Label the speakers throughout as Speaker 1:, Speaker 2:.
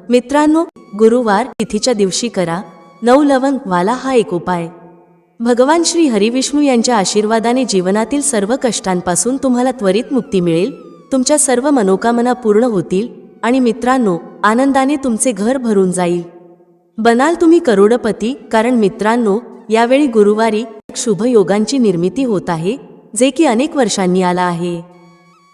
Speaker 1: मित्रांनो, गुरुवार तिथीच्या दिवशी करा 9 लवंग वाला हा एक उपाय। भगवान श्री हरिविष्णू यांच्या आशीर्वादाने जीवनातील सर्व कष्टांपासून तुम्हाला त्वरित मुक्ती मिळेल, तुमच्या सर्व मनोकामना पूर्ण होतील आणि मित्रांनो, आनंदाने तुमचे घर भरून जाईल। बनाल तुम्ही करोडपती, कारण मित्रांनो, यावेळी गुरुवारी शुभ योगांची निर्मिती होत आहे, जे की अनेक वर्षांनी आला आहे।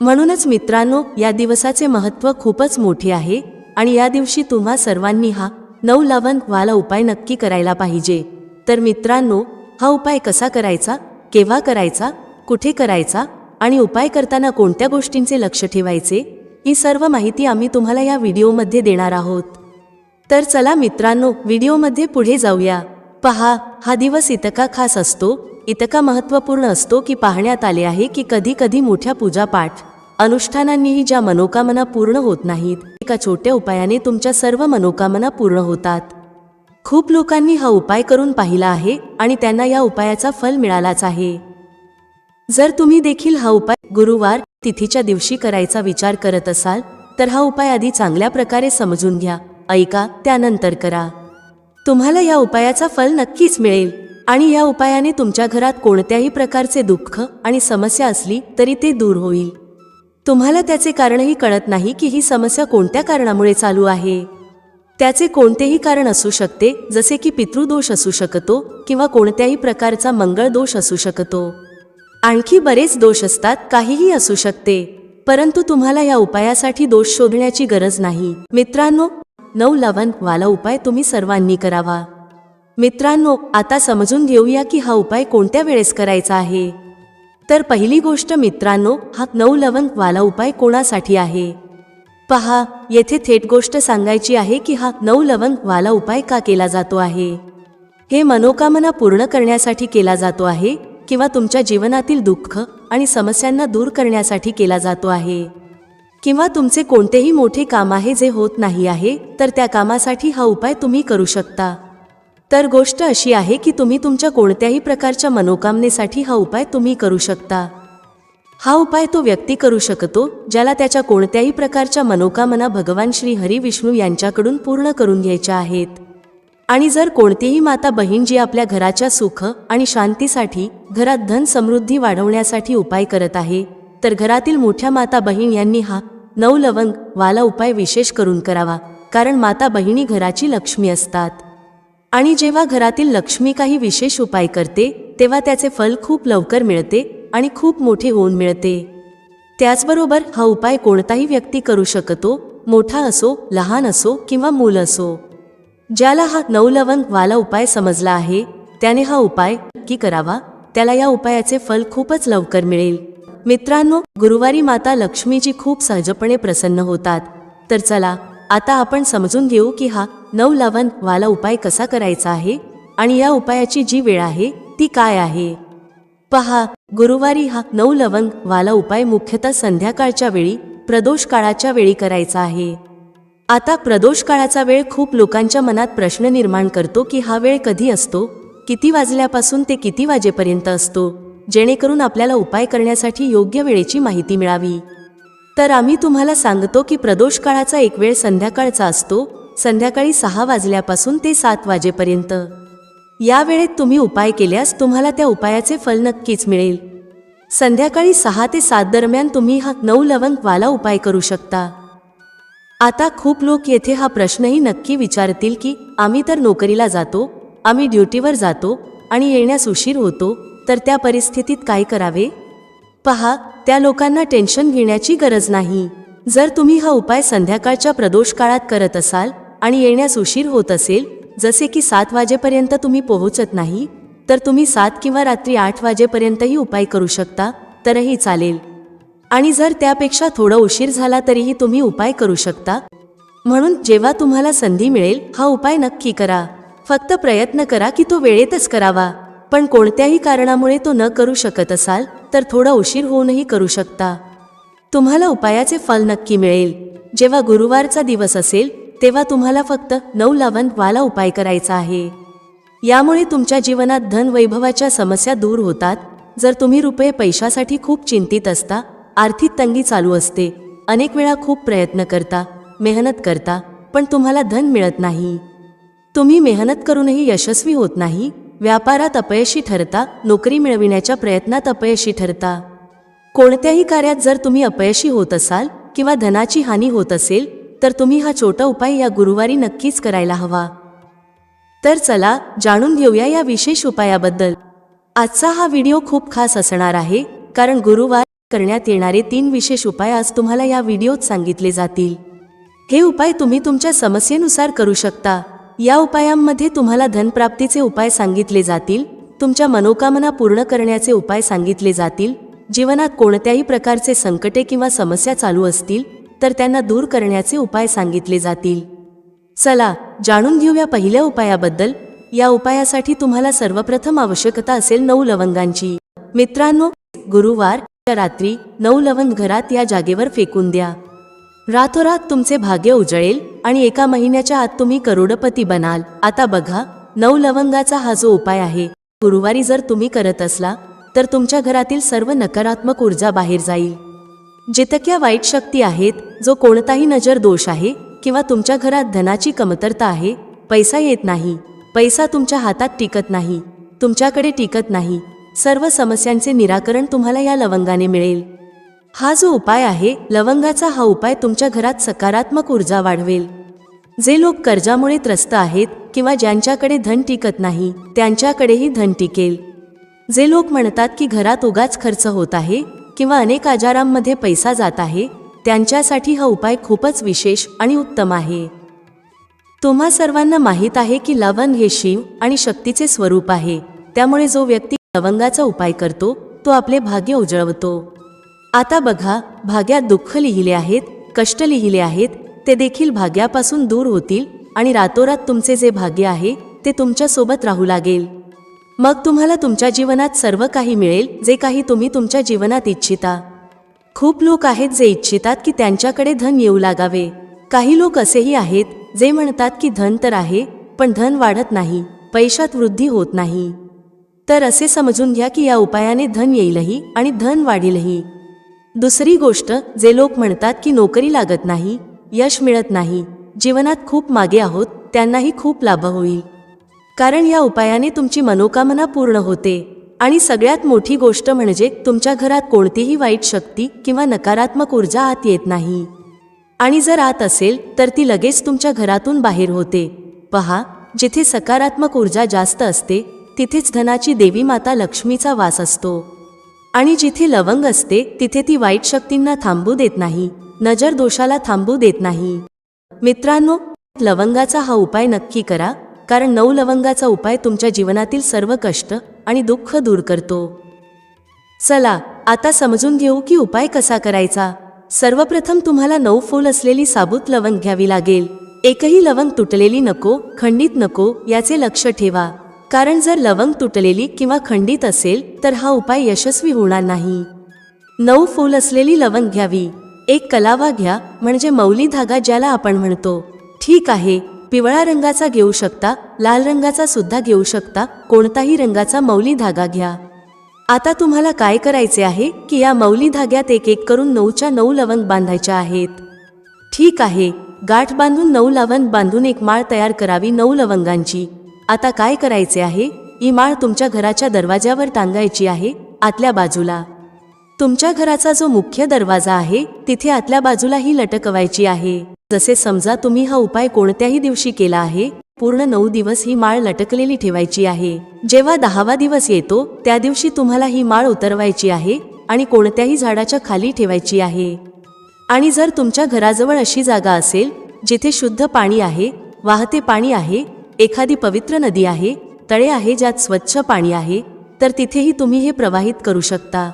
Speaker 1: म्हणूनच मित्रांनो, या दिवसाचे महत्त्व खूपच मोठे आहे आणि या दिवशी तुम्हा सर्वांनी हा 9 लवंग वाला उपाय नक्की करायला पाहिजे। तर मित्रांनो, हा उपाय कसा करायचा, केव्हा करायचा, कुठे करायचा आणि उपाय करताना कोणत्या गोष्टींचे लक्ष ठेवायचे, ही सर्व माहिती आम्ही तुम्हाला या व्हिडिओमध्ये देणार आहोत। तर चला मित्रांनो, व्हिडिओमध्ये पुढे जाऊया। पहा, हा दिवस इतका खास असतो, इतका महत्त्वपूर्ण असतो की पाहण्यात आले आहे की कधी कधी मोठ्या पूजापाठ अनुष्ठानांनीही ज्या मनोकामना पूर्ण होत नाहीत, एका छोट्या उपायाने तुमच्या सर्व मनोकामना पूर्ण होतात। खूप लोकांनी हा उपाय करून पाहिला आहे आणि त्यांना या उपायाचा फल मिळालाच आहे। जर तुम्ही देखील हा उपाय गुरुवार तिथीच्या दिवशी करायचा विचार करत असाल, तर हा उपाय आधी चांगल्या प्रकारे समजून घ्या, ऐका, त्यानंतर करा। तुम्हाला या उपायाचा फल नक्कीच मिळेल आणि या उपायाने तुमच्या घरात कोणत्याही प्रकारचे दुःख आणि समस्या असली तरी ते दूर होईल। तुम्हाला त्याचे कारणही कळत नाही की ही समस्या कोणत्या कारणामुळे चालू आहे। त्याचे कोणतेही कारण असू शकते, जसे की पितृदोष असू शकतो किंवा कोणत्याही प्रकारचा मंगळ दोष असू शकतो। आणखी बरेच दोष असतात, काहीही असू शकते, परंतु तुम्हाला या उपायासाठी दोष शोधण्याची गरज नाही। मित्रांनो, 9 लवंग वाला उपाय तुम्ही सर्वांनी करावा। मित्रांनो, आता समजून घेऊया की हा उपाय कोणत्या वेळेस करायचा आहे। तर पहिली गोष्ट मित्रांनो, हा 9 लवंग वाला उपाय कोणासाठी आहे। पहा, येथे थेट गोष्ट सांगायची आहे की हा 9 लवंग वाला उपाय का केला जातो आहे। हे मनोकामना पूर्ण करण्यासाठी केला जातो आहे किंवा तुमच्या जीवनातील दुःख आणि समस्यांना दूर करण्यासाठी केला जातो आहे, किंवा तुमचे कोणतेही मोठे काम आहे जे होत नाही आहे, तर त्या कामासाठी हा उपाय तुम्ही करू शकता। तर गोष्ट अशी आहे की तुम्ही तुमच्या कोणत्याही प्रकारच्या मनोकामनेसाठी हा उपाय तुम्ही करू शकता। हा उपाय तो व्यक्ती करू शकतो ज्याला त्याच्या कोणत्याही प्रकारच्या मनोकामना भगवान श्री हरिविष्णू यांच्याकडून पूर्ण करून घ्यायच्या आहेत। आणि जर कोणतीही माता बहीण जी आपल्या घराच्या सुख आणि शांतीसाठी, घरात धन समृद्धी वाढवण्यासाठी उपाय करत आहे, तर घरातील मोठ्या माता बहीण यांनी हा 9 लवंग वाला उपाय विशेष करून करावा, कारण माता बहिणी घराची लक्ष्मी असतात आणि जेव्हा घरातील लक्ष्मी काही विशेष उपाय करते, तेव्हा त्याचे फल खूप लवकर मिळते आणि खूप मोठे होऊन मिळते। त्याचबरोबर हा उपाय कोणताही व्यक्ती करू शकतो, मोठा असो, लहान असो किंवा मूल असो। ज्याला हा 9 लवंग वाला उपाय समजला आहे, त्याने हा उपाय नक्की करावा, त्याला या उपायाचे फल खूपच लवकर मिळेल। मित्रांनो, गुरुवारी माता लक्ष्मीजी खूप सहजपणे प्रसन्न होतात। तर चला, आता आपण समजून घेऊ की हा 9 लवंग वाला उपाय कसा करायचा आहे आणि या उपायाची जी वेळ आहे ती काय आहे। पहा, गुरुवारी हा 9 लवंग वाला उपाय मुख्यतः संध्याकाळच्या वेळी, प्रदोष काळाच्या वेळी करायचा आहे। आता प्रदोष काळाचा वेळ खूप लोकांच्या मनात प्रश्न निर्माण करतो की हा वेळ कधी असतो, किती वाजल्यापासून ते किती वाजेपर्यंत असतो, जेणेकरून आपल्याला उपाय करण्यासाठी योग्य वेळेची माहिती मिळावी। तर आम्ही तुम्हाला सांगतो की प्रदोष काळाचा एक वेळ संध्याकाळचा असतो, संध्याकाळी 6 वाजल्यापासून ते 7 वाजेपर्यंत। या वेळेत तुम्ही उपाय केल्यास तुम्हाला त्या उपायाचे फल नक्कीच मिळेल। संध्याकाळी 6 ते 7 दरम्यान तुम्ही हा 9 लवंग वाला उपाय करू शकता। आता खूप लोक येथे हा प्रश्नही नक्की विचारतील की आम्ही तर नोकरीला जातो, आम्ही ड्युटीवर जातो आणि येण्यास उशीर होतो, तर त्या परिस्थितीत काय करावे। पहा, त्या लोकांना टेन्शन घेण्याची गरज नाही। जर तुम्ही हा उपाय संध्याकाळच्या प्रदोष काळात करत असाल आणि येण्यास उशीर होत असेल, जसे की 7 वाजेपर्यंत तुम्ही पोहोचत नाही, तर तुम्ही 7 किंवा रात्री 8 वाजेपर्यंतही उपाय करू शकता, तरही चालेल। आणि जर त्यापेक्षा थोडा उशीर झाला तरीही तुम्ही उपाय करू शकता। म्हणून जेव्हा तुम्हाला संधी मिळेल, हा उपाय नक्की करा। फक्त प्रयत्न करा की तो वेळेतच करावा, पण कोणत्याही कारणामुळे तो न करू शकत असाल, तर थोडा उशीर होऊनही करू शकता। तुम्हाला उपायाचे फल नक्की मिळेल। जेव्हा गुरुवारचा दिवस असेल, तेव्हा तुम्हाला फक्त 9 लवंग वाला उपाय करायचा आहे। यामुळे तुमच्या जीवनात धन वैभवाच्या समस्या दूर होतात। जर तुम्ही रुपये पैशासाठी खूप चिंतित असता, आर्थिक तंगी चालू असते, अनेक वेळा खूप प्रयत्न करता, मेहनत करता, पण तुम्हाला धन मिळत नाही. तुम्ही मेहनत करूनही यशस्वी होत नाही. व्यापारात अपयशी ठरता, नोकरी मिळविण्याच्या प्रयत्नात अपयशी ठरता. कोणत्याही कार्यात जर तुम्ही अपयशी होत असाल किंवा धनाची हानी होत असेल तर तुम्ही हा छोटा उपाय या गुरुवारी नक्कीच करायला हवा. तर चला जाणून घेऊया या विशेष उपायाबद्दल. आजचा हा व्हिडिओ खूप खास असणार आहे, कारण गुरुवार करण्यात येणारे 3 विशेष उपाय आज तुम्हाला या व्हिडिओत सांगितले जातील. हे उपाय तुम्ही तुमच्या समस्येनुसार करू शकता. या उपायांमध्ये तुम्हाला धनप्राप्तीचे उपाय सांगितले जातील, तुमच्या मनोकामना पूर्ण करण्याचे उपाय सांगितले जातील. जीवनात कोणत्याही प्रकारचे संकटे किंवा समस्या चालू असतील तर त्यांना दूर करण्याचे उपाय सांगितले जातील. चला जाणून घेऊया पहिल्या उपायाबद्दल. या उपायासाठी तुम्हाला सर्वप्रथम आवश्यकता असेल 9 लवंगांची. मित्रांनो, गुरुवारच्या रात्री 9 लवंग घरात या जागेवर फेकून द्या. रातोरात तुमचे भाग्य उजळेल आणि 1 महिन्याच्या आत तुम्ही करोडपती बनाल. आता बघा, 9 लवंगाचा हा जो उपाय आहे, गुरुवारी जर तुम्ही करत असला तर तुमच्या घरातील सर्व नकारात्मक ऊर्जा बाहेर जाईल. जितक्या वाईट शक्ती आहेत, जो कोणताही नजर दोष आहे किंवा तुमच्या घरात धनाची कमतरता आहे, पैसा येत नाही, पैसा तुमच्या हातात टिकत नाही, तुमच्याकडे टिकत नाही, सर्व समस्यांचे निराकरण तुम्हाला या लवंगाने मिळेल. हा जो उपाय आहे, लवंगाचा हा उपाय तुमच्या घरात सकारात्मक ऊर्जा वाढवेल. जे लोक कर्जामुळे त्रस्त आहेत किंवा ज्यांच्याकडे धन टिकत नाही, त्यांच्याकडेही धन टिकेल. जे लोक म्हणतात की घरात उगाच खर्च होत आहे किंवा अनेक आजारांमध्ये पैसा जात आहे, त्यांच्यासाठी हा उपाय खूपच विशेष आणि उत्तम आहे. तुम्हा सर्वांना माहीत आहे की लवंग हे शिव आणि शक्तीचे स्वरूप आहे. त्यामुळे जो व्यक्ती लवंगाचा उपाय करतो तो आपले भाग्य उजळवतो. आता बघा, भाग्यात दुःख लिहिले आहेत, कष्ट लिहिले आहेत, ते देखील भाग्यापासून दूर होतील आणि रातोरात तुमचे जे भाग्य आहे ते तुमच्या सोबत राहू लागेल. मग तुम्हाला तुमच्या जीवनात सर्व काही मिळेल जे काही तुम्ही तुमच्या जीवनात इच्छिता. खूप लोक आहेत जे इच्छितात की त्यांच्याकडे धन येऊ लागावे. काही लोक असेही आहेत जे म्हणतात की धन तर आहे पण धन वाढत नाही, पैशात वृद्धी होत नाही. तर असे समजून घ्या की या उपायाने धन येईलही आणि धन वाढेलही. दुसरी गोष्ट, जे लोक म्हणतात की नोकरी लागत नाही, यश मिळत नाही, जीवनात खूप मागे आहोत, त्यांनाही खूप लाभ होईल. कारण या उपायाने तुमची मनोकामना पूर्ण होते. आणि सगळ्यात मोठी गोष्ट म्हणजे तुमच्या घरात कोणतीही वाईट शक्ती किंवा नकारात्मक ऊर्जा आत येत नाही. आणि जर आत असेल तर ती लगेच तुमच्या घरातून बाहेर होते. पहा, जिथे सकारात्मक ऊर्जा जास्त असते तिथेच धनाची देवी माता लक्ष्मीचा वास असतो. आणि जिथे लवंग असते तिथे ती वाईट शक्तींना थांबू देत नाही, नजर दोषाला थांबू देत नाही. मित्रांनो, लवंगाचा हा उपाय नक्की करा, कारण 9 लवंगाचा उपाय तुमच्या जीवनातील सर्व कष्ट आणि दुःख दूर करतो. चला आता समजून घेऊ की उपाय कसा करायचा. सर्वप्रथम तुम्हाला 9 फूल असलेली साबूत लवंग घ्यावी लागेल. एकही लवंग तुटलेली नको, खंडित नको, याचे लक्ष ठेवा. कारण जर लवंग तुटलेली किंवा खंडित असेल तर हा उपाय यशस्वी होणार नाही. 9 फूल असलेली लवंग घ्यावी. एक कलावा घ्या, म्हणजे मौली धागा ज्याला आपण म्हणतो. ठीक आहे, पिवळा रंगाचा घेऊ शकता, लाल रंगाचा सुद्धा घेऊ शकता, कोणताही रंगाचा मौली धागा घ्या. आता तुम्हाला काय करायचे आहे की या मौली धाग्यात एक एक करून 9च्या 9 लवंग बांधायच्या आहेत. ठीक आहे, गाठ बांधून 9 लवंग बांधून एक माळ तयार करावी 9 लवंगांची. आता काय करायचे आहे, ही माळ तुमच्या घराच्या दरवाज्यावर टांगायची आहे, आतल्या बाजूला. तुमच्या घराचा जो मुख्य दरवाजा आहे तिथे आतल्या बाजूला ही लटकवायची आहे. जसे समजा तुम्ही हा उपाय कोणत्याही दिवशी केला आहे, पूर्ण 9 दिवस ही माळ लटकलेली ठेवायची आहे. जेव्हा 10वा दिवस येतो त्या दिवशी तुम्हाला ही माळ उतरवायची आहे आणि कोणत्याही झाडाच्या खाली ठेवायची आहे. आणि जर तुमच्या घराजवळ अशी जागा असेल जिथे शुद्ध पाणी आहे, वाहते पाणी आहे, एखादी पवित्र नदी आहे, तळे आहे ज्यात स्वच्छ पाणी आहे, तर तिथेही तुम्ही हे प्रवाहित करू शकता.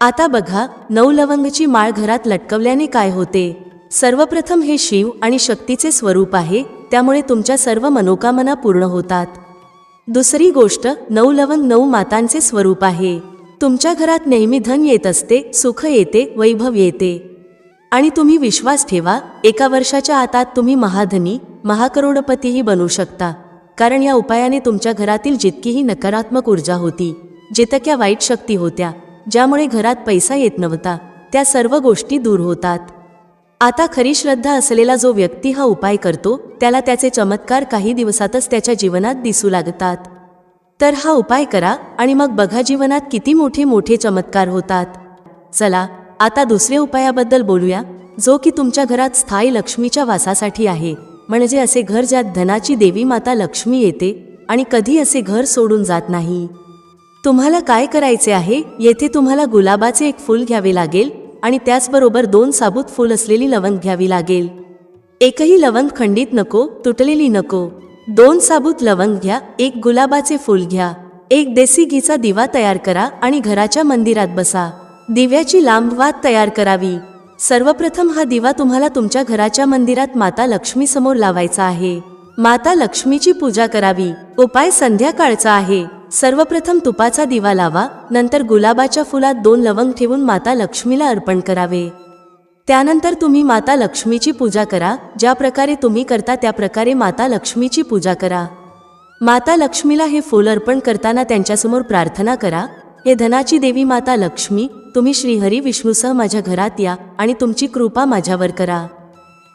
Speaker 1: आता बघा, 9 लवंगची माळ घरात लटकवल्याने काय होते. सर्वप्रथम हे शिव आणि शक्तीचे स्वरूप आहे, त्यामुळे तुमच्या सर्व मनोकामना पूर्ण होतात. दुसरी गोष्ट, 9 लवंग 9 मातांचे स्वरूप आहे. तुमच्या घरात नेहमी धन येत असते, सुख येते, वैभव येते. आणि तुम्ही विश्वास ठेवा, 1 वर्षाच्या आतात तुम्ही महाधनी, महाकरोडपतीही बनू शकता. कारण या उपायाने तुमच्या घरातील जितकीही नकारात्मक ऊर्जा होती, जितक्या वाईट शक्ती होत्या, ज्यामुळे घरात पैसा येत नव्हता, त्या सर्व गोष्टी दूर होतात. आता खरी श्रद्धा असलेला जो व्यक्ती हा उपाय करतो त्याला त्याचे चमत्कार काही दिवसातच त्याच्या जीवनात दिसू लागतात. तर हा उपाय करा आणि मग बघा जीवनात किती मोठे मोठे चमत्कार होतात. चला आता दुसऱ्या उपायाबद्दल बोलूया, जो की तुमच्या घरात स्थायी लक्ष्मीच्या वासासाठी आहे. म्हणजे असे घर ज्यात धनाची देवी माता लक्ष्मी येते आणि कधी असे घर सोडून जात नाही. तुम्हाला काय करायचे आहे, येथे तुम्हाला गुलाबाचे एक फूल घ्यावे लागेल आणि त्याचबरोबर 2 साबूत फूल असलेली लवंग घ्यावी लागेल. एकही लवंग खंडित नको, तुटलेली नको. 2 साबूत लवंग घ्या, 1 गुलाबाचे फूल घ्या, 1 देसी घीचा दिवा तयार करा आणि घराच्या मंदिरात बसा. दिव्याची लांब वात तयार करावी. सर्वप्रथम हा दिवा तुम्हाला तुमच्या घराच्या मंदिरात माता लक्ष्मी समोर लावायचा आहे. माता लक्ष्मीची पूजा करावी. उपाय संध्याकाळचा आहे. सर्वप्रथम तुपाचा दिवा लावा, नंतर गुलाबाच्या फुलात 2 लवंग ठेवून माता लक्ष्मीला अर्पण करावे. त्यानंतर तुम्ही माता लक्ष्मीची पूजा करा. ज्या प्रकारे तुम्ही करता त्या प्रकारे माता लक्ष्मीची पूजा करा. माता लक्ष्मीला हे फूल अर्पण करताना त्यांच्यासमोर प्रार्थना करा, हे धनाची देवी माता लक्ष्मी, तुम्ही श्रीहरी विष्णूसह माझ्या घरात या आणि तुमची कृपा माझ्यावर करा.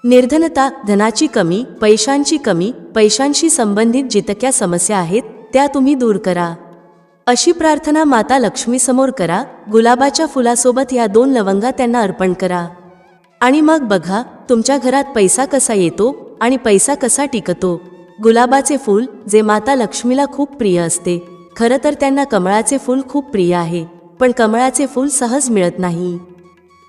Speaker 1: निर्धनता, धनाची कमी, पैशांची कमी, पैशांशी संबंधित जितक्या समस्या आहेत त्या तुम्ही दूर करा. अशी प्रार्थना माता लक्ष्मी समोर करा. गुलाबाच्या फुलासोबत या 2 लवंगा त्यांना अर्पण करा. आणि मग बघा तुमच्या घरात पैसा कसा येतो आणि पैसा कसा टिकतो. गुलाबाचे फूल जे माता लक्ष्मीला खूप प्रिय असते. खरं तर त्यांना कमळाचे फूल खूप प्रिय आहे, पण कमळाचे फूल सहज मिळत नाही.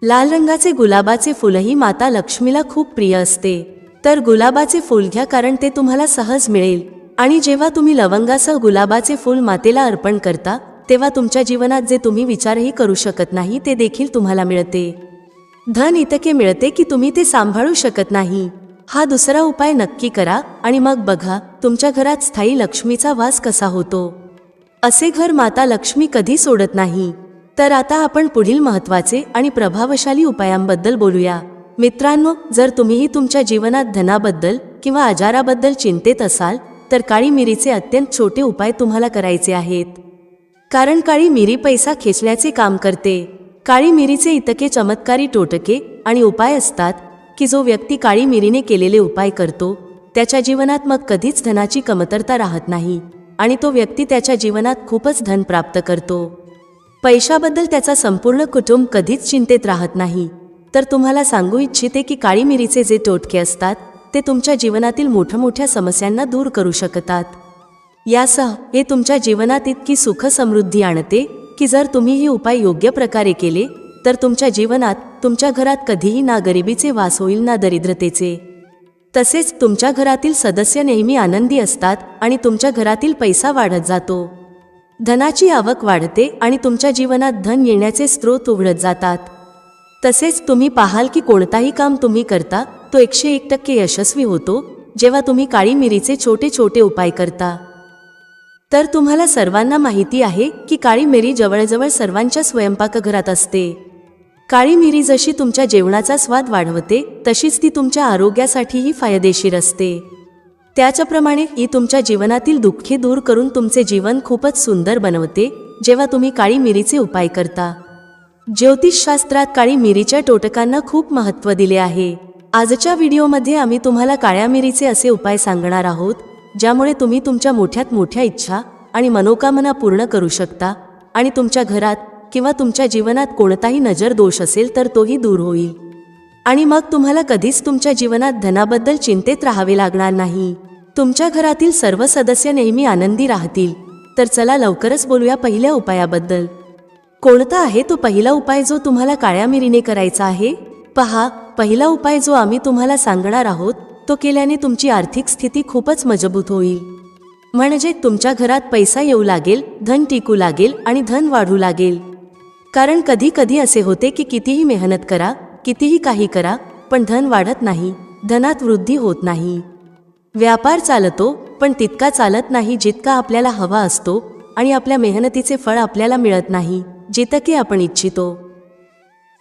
Speaker 1: लाल रंगाचे गुलाबाचे फूलही माता लक्ष्मीला खूप प्रिय असते. तर गुलाबाचे फूल घ्या, कारण ते तुम्हाला सहज मिळेल. आणि जेव्हा तुम्ही लवंगासह गुलाबाचे फूल मातेला अर्पण करता तेव्हा तुमच्या जीवनात जे तुम्ही विचारही करू शकत नाही ते देखील तुम्हाला मिळते. धन इतके मिळते की तुम्ही ते सांभाळू शकत नाही. हा दुसरा उपाय नक्की करा आणि मग बघा तुमच्या घरात स्थायी लक्ष्मीचा वास कसा होतो. असे घर माता लक्ष्मी कधी सोडत नाही. तर आता आपण पुढील महत्त्वाचे आणि प्रभावशाली उपायांबद्दल बोलूया. मित्रांनो, जर तुम्हीही तुमच्या जीवनात धनाबद्दल किंवा आजाराबद्दल चिंतेत असाल तर काळी मिरीचे अत्यंत छोटे उपाय तुम्हाला करायचे आहेत. कारण काळी मिरी पैसा खेचण्याचे काम करते. काळी मिरीचे इतके चमत्कारी टोटके आणि उपाय असतात की जो व्यक्ती काळी मिरीने केलेले उपाय करतो त्याच्या जीवनात मग कधीच धनाची कमतरता राहत नाही आणि तो व्यक्ती त्याच्या जीवनात खूपच धन प्राप्त करतो. पैशाबद्दल त्याचा संपूर्ण कुटुंब कधीच चिंतेत राहत नाही. तर तुम्हाला सांगू इच्छिते की काळी मिरीचे जे टोटके असतात ते तुमच्या जीवनातील मोठमोठ्या समस्यांना दूर करू शकतात. यासह हे तुमच्या जीवनात इतकी सुख समृद्धी आणते की जर तुम्ही हे उपाय योग्य प्रकारे केले तर तुमच्या जीवनात तुमच्या घरात कधीही ना गरिबीचे वास होईल ना दरिद्रतेचे. तसेच तुमच्या घरातील सदस्य नेहमी आनंदी असतात आणि तुमच्या घरातील पैसा वाढत जातो. धनाची आवक वाढते आणि तुमच्या जीवनात धन येण्याचे स्रोत उघडत जातात. तसेच तुम्ही पाहाल की कोणताही काम तुम्ही करता तो 101% यशस्वी होतो जेव्हा तुम्ही काळी मिरीचे छोटे छोटे उपाय करता. तर तुम्हाला सर्वांना माहिती आहे की काळी मिरी जवळजवळ सर्वांच्या स्वयंपाकघरात असते. काळी मिरी जशी तुमच्या जेवणाचा स्वाद वाढवते तशीच ती तुमच्या आरोग्यासाठीही फायदेशीर असते. त्याचप्रमाणे ही तुमच्या जीवनातील दुःखे दूर करून तुमचे जीवन खूपच सुंदर बनवते जेव्हा तुम्ही काळी मिरीचे उपाय करता. ज्योतिषशास्त्रात काळी मिरीच्या टोटकांना खूप महत्त्व दिले आहे. आजच्या व्हिडिओमध्ये आम्ही तुम्हाला काळ्या मिरीचे असे उपाय सांगणार आहोत ज्यामुळे तुम्ही तुमच्या मोठ्यात मोठ्या इच्छा आणि मनोकामना पूर्ण करू शकता आणि तुमच्या घरात किंवा तुमच्या जीवनात कोणताही नजर दोष असेल तर तोही दूर होईल. आणि मग तुम्हाला कधीच तुमच्या जीवनात धनाबद्दल चिंतेत राहावे लागणार नाही. तुमच्या घरातील सर्व सदस्य नेहमी आनंदी राहतील. तर चला लवकरच बोलूया पहिल्या उपायाबद्दल. कोणता आहे तो पहिला उपाय जो तुम्हाला काळ्या मिरीने करायचा आहे? पहा, पहिला उपाय जो आम्ही तुम्हाला सांगणार आहोत तो केल्याने तुमची आर्थिक स्थिती खूपच मजबूत होईल. म्हणजे तुमच्या घरात पैसा येऊ लागेल, धन टिकू लागेल आणि धन वाढू लागेल. कारण कधी कधी असे होते की कितीही मेहनत करा, कितीही काही करा, पण धन वाढत नाही, धनात वृद्धी होत नाही. व्यापार चालतो पण तितका चालत नाही जितका आपल्याला हवा असतो आणि आपल्या मेहनतीचे फळ आपल्याला मिळत नाही जितके आपण इच्छितो.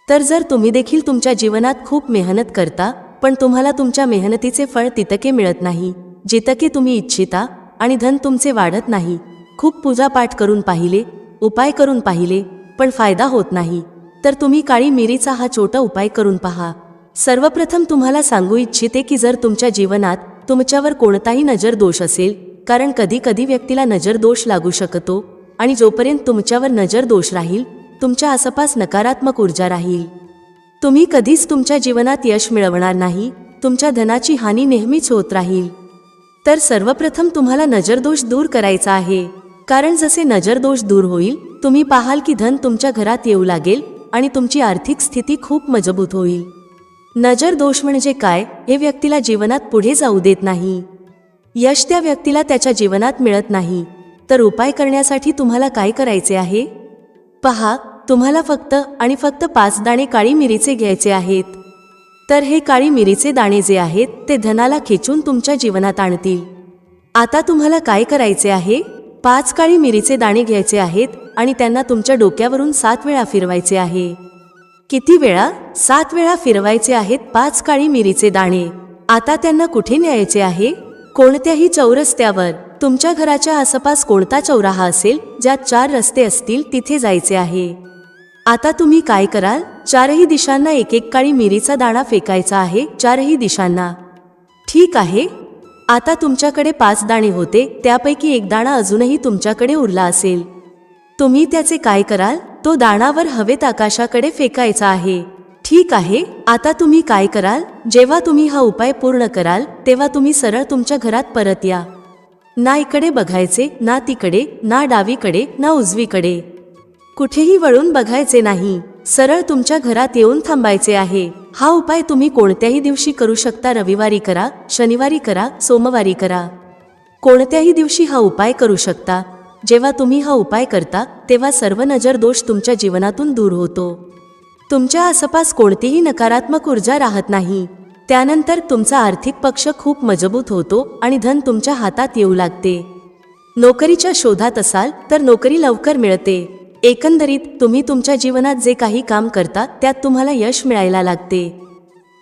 Speaker 1: तर जर तुम्ही देखील तुमच्या जीवनात खूप मेहनत करता पण तुम्हाला तुमच्या मेहनतीचे फळ तितके मिळत नाही जितके तुम्ही इच्छिता आणि धन तुमचे वाढत नाही, खूप पूजापाठ करून पाहिले, उपाय करून पाहिले पण फायदा होत नाही, तर तुम्ही काळी मिरीचा हा छोटा उपाय करून पहा. सर्वप्रथम तुम्हाला सांगू इच्छिते की जर तुमच्या जीवनात तुमच्यावर कोणताही नजर दोष असेल, कारण कधी कधी व्यक्तीला नजर दोष लागू शकतो, आणि जोपर्यंत तुमच्यावर नजर दोष राहील तुमच्या आसपास नकारात्मक ऊर्जा राहील, तुम्ही कधीच तुमच्या जीवनात यश मिळवणार नाही, तुमच्या धनाची हानी नेहमीच होत राहील. तर सर्वप्रथम तुम्हाला नजरदोष दूर करायचा आहे, कारण जसे नजरदोष दूर होईल तुम्ही पाहाल की धन तुमच्या घरात येऊ लागेल आणि तुमची आर्थिक स्थिती खूप मजबूत होईल. नजर दोष म्हणजे काय हे व्यक्तीला जीवनात पुढे जाऊ देत नाही, यश त्या व्यक्तीला त्याच्या जीवनात मिळत नाही. तर उपाय करण्यासाठी तुम्हाला काय करायचे आहे पहा, तुम्हाला फक्त आणि फक्त 5 दाणे काळी मिरीचे घ्यायचे आहेत. तर हे काळी मिरीचे दाणे जे आहेत ते धनाला खेचून तुमच्या जीवनात आणतील. आता तुम्हाला काय करायचे आहे, 5 काळी मिरीचे दाणे घ्यायचे आहेत आणि त्यांना तुमच्या डोक्यावरून 7 वेळा फिरवायचे आहे. किती वेळा? 7 वेळा फिरवायचे आहेत 5 काळी मिरीचे दाणे. आता त्यांना कुठे न्यायचे आहे? कोणत्याही चौरस्त्यावर. तुमच्या घराच्या आसपास कोणता चौराहा असेल ज्यात 4 रस्ते असतील तिथे जायचे आहे. आता तुम्ही काय कराल, 4ही दिशांना एक एक काळी मिरीचा दाणा फेकायचा आहे, 4ही दिशांना. ठीक आहे. आता तुमच्याकडे 5 दाणे होते, त्यापैकी एक दाणा अजूनही तुमच्याकडे उरला असेल. तुम्ही त्याचे काय कराल, तो दाणावर हवेत आकाशाकडे फेकायचा आहे. ठीक आहे. आता तुम्ही काय कराल, जेव्हा तुम्ही हा उपाय पूर्ण कराल तेव्हा तुम्ही सरळ तुमच्या घरात परत या. ना इकडे बघायचे, ना तिकडे, ना डावीकडे, ना उजवीकडे, कुठेही वळून बघायचे नाही. सरळ तुमच्या घरात येऊन थांबायचे आहे. हा उपाय तुम्ही कोणत्याही दिवशी करू शकता. रविवारी करा, शनिवारी करा, सोमवारी करा, कोणत्याही दिवशी हा उपाय करू शकता. जेव्हा तुम्ही हा उपाय करता तेव्हा सर्व नजर दोष तुमच्या जीवनातून दूर होतो. तुमच्या आसपास कोणतीही नकारात्मक ऊर्जा राहत नाही. त्यानंतर तुमचा आर्थिक पक्ष खूप मजबूत होतो आणि धन तुमच्या हातात येऊ लागते. नोकरीच्या शोधात असाल तर नोकरी लवकर मिळते. एकंदरीत तुम्ही तुमच्या जीवनात जे काही काम करता त्यात तुम्हाला यश मिळायला लागते.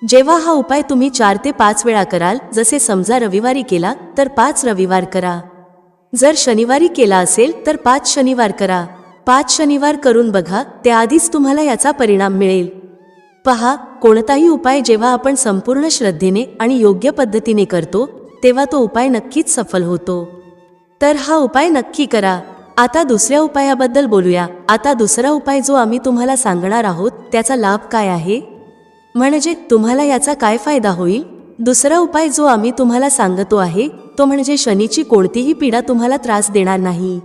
Speaker 1: जेव्हा हा उपाय तुम्ही 4 ते 5 वेळा कराल, जसे समजा रविवारी केला तर 5 रविवार करा, जर शनिवारी केला असेल तर 5 शनिवार करा. 5 शनिवार करून बघा, त्याआधीच तुम्हाला याचा परिणाम मिळेल. पहा, कोणताही उपाय जेव्हा आपण संपूर्ण श्रद्धेने आणि योग्य पद्धतीने करतो तेव्हा तो उपाय नक्कीच सफल होतो. तर हा उपाय नक्की करा. आता दुसऱ्या उपायाबद्दल बोलूया. आता दुसरा उपाय जो आम्ही तुम्हाला सांगणार आहोत त्याचा लाभ काय आहे, म्हणजे तुम्हाला याचा काय फायदा होईल. दुसरा उपाय जो आम्ही तुम्हाला सांगतो आहे तो म्हणजे शनीची कोणतीही पीडा तुम्हाला त्रास देणार नाही.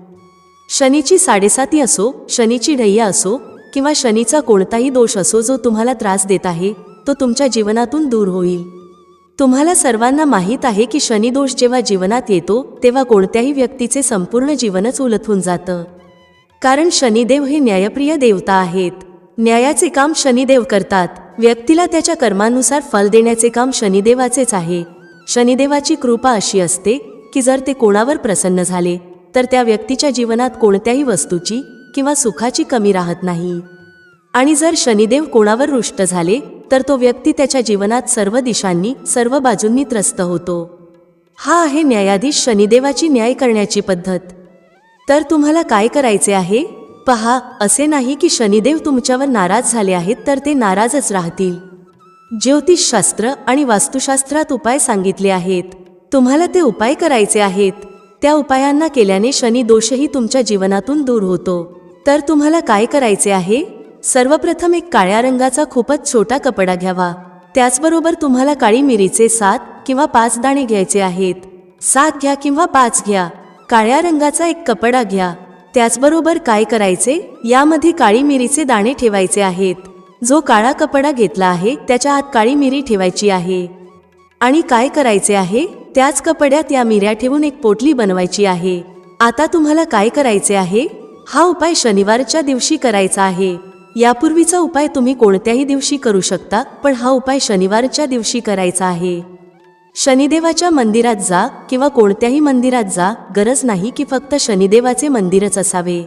Speaker 1: शनीची 7.5 असो, शनीची ढैया असो किंवा शनीचा कोणताही दोष असो जो तुम्हाला त्रास देत आहे तो तुमच्या जीवनातून दूर होईल. तुम्हाला सर्वांना माहीत आहे की शनी दोष जेव्हा जीवनात येतो तेव्हा कोणत्याही व्यक्तीचे संपूर्ण जीवनच उलथून जातं. कारण शनिदेव हे न्यायप्रिय देवता आहेत. न्यायाचे काम शनिदेव करतात. व्यक्तीला त्याच्या कर्मानुसार फल देण्याचे काम शनिदेवाचेच आहे. शनिदेवाची कृपा अशी असते की जर ते कोणावर प्रसन्न झाले तर त्या व्यक्तीच्या जीवनात कोणत्याही वस्तूची किंवा सुखाची कमी राहत नाही. आणि जर शनिदेव कोणावर रुष्ट झाले तर तो व्यक्ती त्याच्या जीवनात सर्व दिशांनी, सर्व बाजूंनी त्रस्त होतो. हा आहे न्यायाधीश शनिदेवाची न्याय करण्याची पद्धत. तर तुम्हाला काय करायचे आहे, पहा, असे नाही की शनिदेव तुमच्यावर नाराज झाले आहेत तर ते नाराजच राहतील. ज्योतिषशास्त्र आणि वास्तुशास्त्रात उपाय सांगितले आहेत. तुम्हाला ते उपाय करायचे आहेत. त्या उपायांना केल्याने शनी दोषही तुमच्या जीवनातून दूर होतो. तर तुम्हाला काय करायचे आहे, सर्वप्रथम एक काळ्या रंगाचा खूपच छोटा कपडा घ्यावा. त्याचबरोबर तुम्हाला काळी मिरीचे 7 किंवा 5 दाणे घ्यायचे आहेत. 7 घ्या किंवा 5 घ्या. काळ्या रंगाचा एक कपडा घ्या. त्याचबरोबर काय करायचे, यामध्ये काळी मिरीचे दाणे ठेवायचे आहेत. जो काळा कपडा घेतला आहे त्याच्या आत काळी मिरी ठेवायची आहे. आणि काय करायचे आहे, त्याच कपड्यात या मिऱ्या ठेवून एक पोटली बनवायची आहे. आता तुम्हाला काय करायचे आहे, हा उपाय शनिवारच्या दिवशी करायचा आहे. यापूर्वीचा उपाय तुम्ही कोणत्याही दिवशी करू शकता, पण हा उपाय शनिवारच्या दिवशी करायचा आहे. शनिदेवाच्या मंदिरात जा किंवा कोणत्याही मंदिरात जा, गरज नाही की फक्त शनिदेवाचे मंदिरच असावे.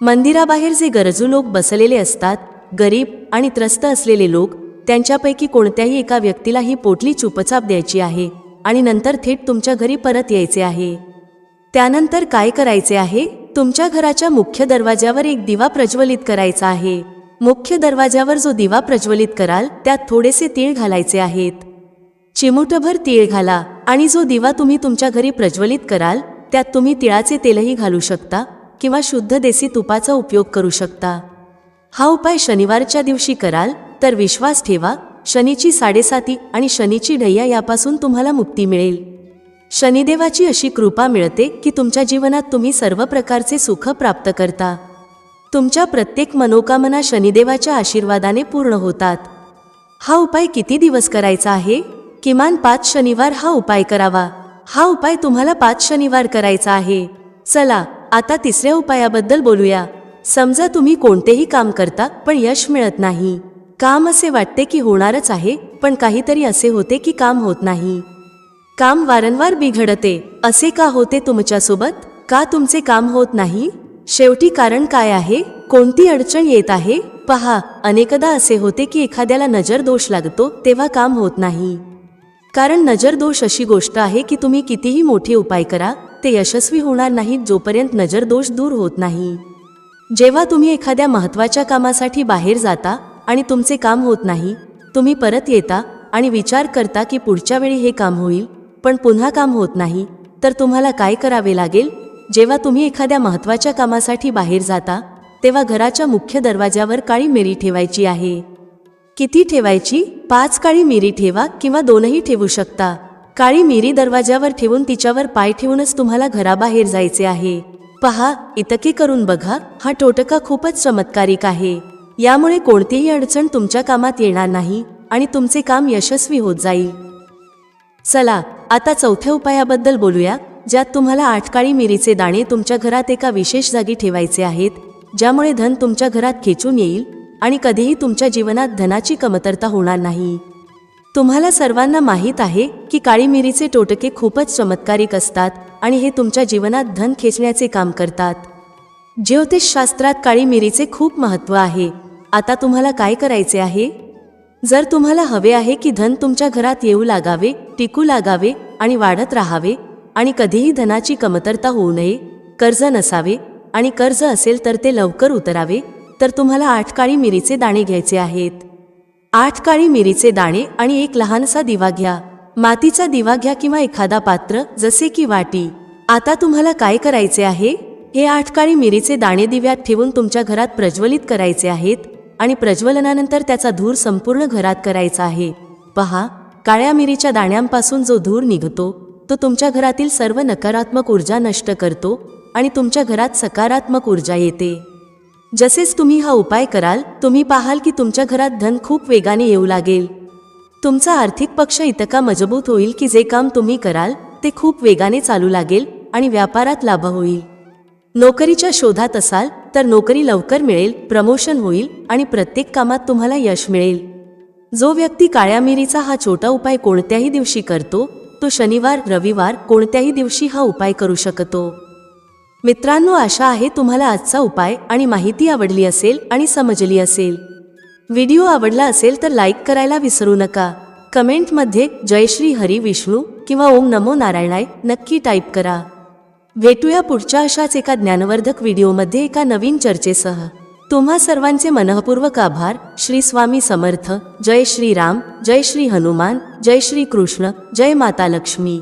Speaker 1: मंदिराबाहेर जे गरजू लोक बसलेले असतात, गरीब आणि त्रस्त असलेले लोक, त्यांच्यापैकी कोणत्याही एका व्यक्तीला ही पोटली चुपचाप द्यायची आहे आणि नंतर थेट तुमच्या घरी परत यायचे आहे. त्यानंतर काय करायचे आहे, तुमच्या घराच्या मुख्य दरवाज्यावर एक दिवा प्रज्वलित करायचा आहे. मुख्य दरवाजावर जो दिवा प्रज्वलित कराल त्यात थोडेसे तीळ घालायचे आहेत. चिमूटभर तीळ घाला आणि जो दिवा तुम्ही तुमच्या घरी प्रज्वलित कराल त्यात तुम्ही तिळाचे तेलही घालू शकता किंवा शुद्ध देसी तुपाचा उपयोग करू शकता. हा उपाय शनिवारच्या दिवशी कराल तर विश्वास ठेवा, शनीची 7.5 आणि शनीची ढैया यापासून तुम्हाला मुक्ती मिळेल. शनिदेवाची अशी कृपा मिळते की तुमच्या जीवनात तुम्ही सर्व प्रकारचे सुख प्राप्त करता. तुमच्या प्रत्येक मनोकामना शनिदेवाच्या आशीर्वादाने पूर्ण होतात. हा उपाय किती दिवस करायचा आहे? किमान 5 शनिवार हा उपाय करावा. हा उपाय तुम्हाला 5 शनिवार करायचा आहे. चला आता तिसऱ्या उपायाबद्दल बोलूया. समजा तुम्ही कोणतेही काम करता पण यश मिळत नाही. काम असे वाटते की होणारच आहे पण काहीतरी असे होते की काम होत नाही. काम वारंवार बिघडते. असे का होते तुमच्यासोबत? का तुमचे काम होत नाही? शेवटी कारण काय आहे? कोणती अडचण येत आहे? पहा, अनेकदा असे होते की एखाद्याला नजर दोष लागतो तेव्हा काम होत नाही. कारण नजर दोष अशी गोष्ट आहे की तुम्ही कितीही मोठे उपाय करा ते यशस्वी होणार नाहीत जोपर्यंत नजर दोष दूर होत नाही. जेव्हा तुम्ही एखाद्या महत्त्वाच्या कामासाठी बाहेर जाता आणि तुमचे काम होत नाही, तुम्ही परत येता आणि विचार करता की पुढच्या वेळी हे काम होईल, पण पुन्हा काम होत नाही, तर तुम्हाला काय करावे लागेल? जेव्हा तुम्ही एखाद्या महत्त्वाच्या कामासाठी बाहेर जाता तेव्हा घराच्या मुख्य दरवाजावर काळी मिरी ठेवायची आहे. किती ठेवायची? 5 काळी मिरी ठेवा किंवा 2ही ठेवू शकता. काळी मिरी दरवाजावर ठेवून तिच्यावर पाय ठेवूनच तुम्हाला घराबाहेर जायचे आहे. पहा, इतके करून बघा, हा टोटका खूपच चमत्कारिक आहे. यामुळे कोणतीही अडचण तुमच्या कामात येणार नाही आणि तुमचे काम यशस्वी होत जाईल. चला आता चौथ्या उपायाबद्दल बोलूया, ज्यात तुम्हाला 8 काळी मिरीचे दाणे तुमच्या घरात एका विशेष जागी ठेवायचे आहेत, ज्यामुळे धन तुमच्या घरात खेचून येईल आणि कधीही तुमच्या जीवनात धनाची कमतरता होणार नाही. तुम्हाला सर्वांना माहीत आहे की काळी मिरीचे टोटके खूपच चमत्कारिक असतात आणि हे तुमच्या जीवनात धन खेचण्याचे काम करतात. ज्योतिषशास्त्रात काळी मिरीचे खूप महत्त्व आहे. आता तुम्हाला काय करायचे आहे? जर तुम्हाला हवे आहे की धन तुमच्या घरात येऊ लागावे, टिकू लागावे आणि वाढत राहावे आणि कधीही धनाची कमतरता होऊ नये, कर्ज नसावे आणि कर्ज असेल तर ते लवकर उतरावे, तर तुम्हाला 8 काळी मिरीचे दाणे घ्यायचे आहेत. 8 काळी मिरीचे दाणे आणि एक लहानसा दिवा घ्या. मातीचा दिवा घ्या किंवा एखादा पात्र जसे की वाटी. आता तुम्हाला काय करायचे आहे? हे 8 काळी मिरीचे दाणे दिव्यात ठेवून तुमच्या घरात प्रज्वलित करायचे आहेत आणि प्रज्वलनानंतर त्याचा धूर संपूर्ण घरात करायचा आहे. पहा, काळ्या मिरीच्या दाण्यांपासून जो धूर निघतो तो तुमच्या घरातील सर्व नकारात्मक ऊर्जा नष्ट करतो आणि तुमच्या घरात सकारात्मक ऊर्जा येते. जसेच तुम्ही हा उपाय कराल, तुम्ही पाहाल की तुमच्या घरात धन खूप वेगाने येऊ लागेल. तुमचा आर्थिक पक्ष इतका मजबूत होईल की जे काम तुम्ही कराल ते खूप वेगाने चालू लागेल आणि व्यापारात लाभ होईल. नोकरीच्या शोधात असाल तर नोकरी लवकर मिळेल, प्रमोशन होईल आणि प्रत्येक कामात तुम्हाला यश मिळेल. जो व्यक्ती काळ्या मिरीचा हा छोटा उपाय कोणत्याही दिवशी करतो तो शनिवार, रविवार कोणत्याही दिवशी हा उपाय करू शकतो. मित्रांनो, आशा आहे तुम्हाला आजचा उपाय आणि माहिती आवडली असेल आणि समजली असेल. व्हिडिओ आवडला असेल तर लाईक करायला विसरू नका. कमेंटमध्ये जय श्री हरी विष्णू किंवा ओम नमो नारायणाय नक्की टाईप करा. भेटूया पुढच्या अशाच एका ज्ञानवर्धक व्हिडिओमध्ये एका नवीन चर्चेसह. तुम्हा सर्वांचे मनःपूर्वक आभार. श्री स्वामी समर्थ. जय श्री राम, जय श्री हनुमान, जय श्री कृष्ण, जय माता लक्ष्मी.